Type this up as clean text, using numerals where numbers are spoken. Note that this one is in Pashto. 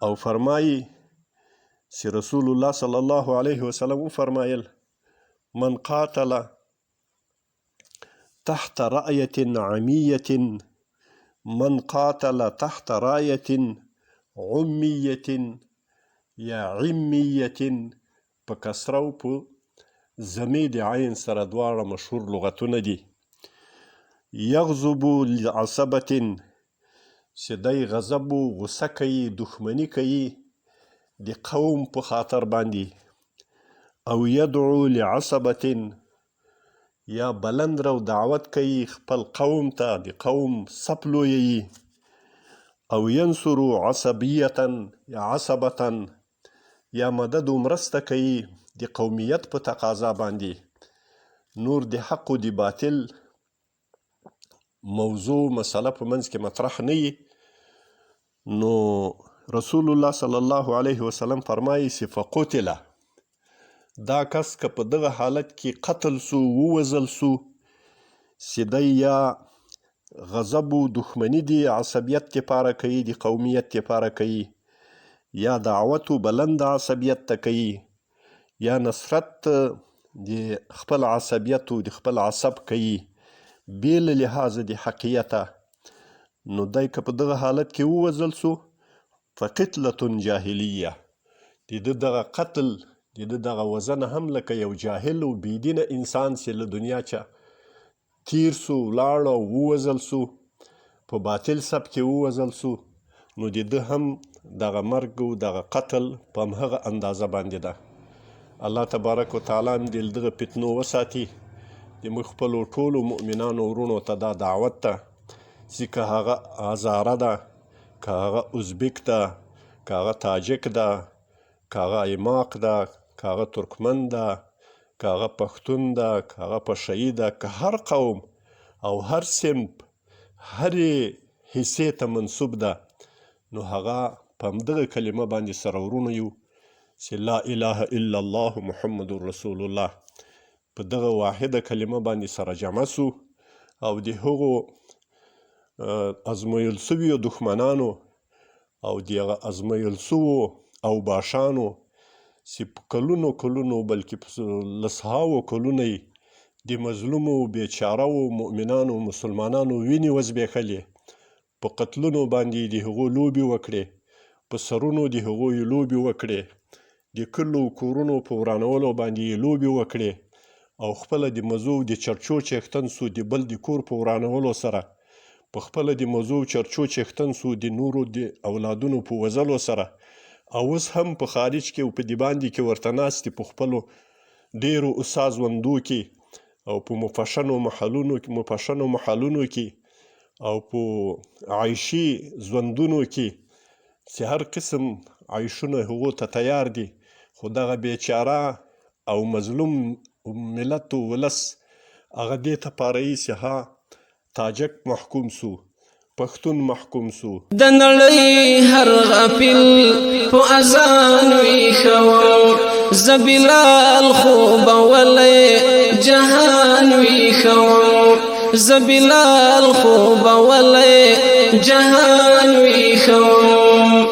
او فرمایي چې رسول الله صلی الله علیه وسلم وفرمایل من قاتل تحت راية عمية من قاتل تحت راية عمية یا عمیة په کسره او په ضمیر د عین سره دواړه مشهور لغتونه دي. یغضب لعصبة چې دی غضب و غصه کوي دښمني کوي د قوم په خاطر باندې، او یدعو لعصبة یا بلند رو دعوت کوي خپل قوم ته د قوم صف لویوي، او ینصر عصبیة یا عصبة یا مدد و مرسته کوي د قومیت په تقاضا باندې. نور د حق و د باطل موضوع مسله په منځ کې مطرح نه وي، نو رسول الله صلی الله علیه وسلم فرمایي چې فقتله دا کس که په دغه حالت کې قتل سو ووژل سو چې دی یا غضب و دښمني د عصبیت دپاره کوي د قومیت دپاره کوي، یا دعوت و بلند عصبیت ته کوي، یا نصرت د خپل عصبیت و د خپل عصب کوي بې له لحاظ د حقیته، نو دی که په دغه حالت کې ووژل سو فقتلة جاهلیه د ده دغه قتل د ده دغه وژنه هم لکه یو جاهل و بېدینه انسان چې له دنیا چه تیر سو ولاړ او ووژل سو په باطل سب کې ووژل سو، نو د ده هم دغه مرګ و دغه قتل په همهغه اندازه باندې ده. الله تبارک وتعالی دې دغه فتنو وساتي. د موږ خپلو ټولو مؤمنانو ورونو ته دا دعوت ده چې که هغه هزاره ده، که هغه ازبک ده، که هغه تاجک ده، که هغه ایماق ده، که هغه ترکمن ده، که هغه پښتون ده، که هغه پشهیي ده، که هر قوم او هر صنف هرې حصې ته منسوب ده، نو هغه په همدغه کلمه باندې سره ورونه یو چې لا اله الا الله محمد رسول الله، په دغه واحده کلمه باندې سره جمع سو او د هغو ازمویل سویو دښمنانو او د هغه ازمویل سوو اوباشانو چې په کلونو کلونو بلکې په لسهاوو کلونه یې د مظلومو بیچارهو مؤمنانو مسلمانانو وینې وزبېښلې، په قتلونو باندې د هغو لوبې وکړې، په سرونو د هغوی لوبې وکړې، د کلو کورونو په ورانولو باندې یې لوبې وکړې، او خپله د مزو د چرچو چښتن سو د بل د کور په ورانولو سره، په خپله د مزو چرچو چښتن سو د نورو د اولادونو په وژلو سره، او اوس هم په خارج کې او په دې باندې کې ورته ناست دي په خپلو ډېرو استاد ژوندو کې او په مفشنو محلونو کې او په عیشي ژوندونو کې چې هر قسم عیشونه هغو ته تیار دي، خو دغه بیچاره او مظلوم ملت و ولس هغه دې ته پاره چې ها تاجک محکوم سو، پښتون محکوم سو. د نړۍ هر غافل په اذان ویښوم، زه بلال خو به ولی جهان ویښوم، زه بلال خو به ولی جهان ویښوم.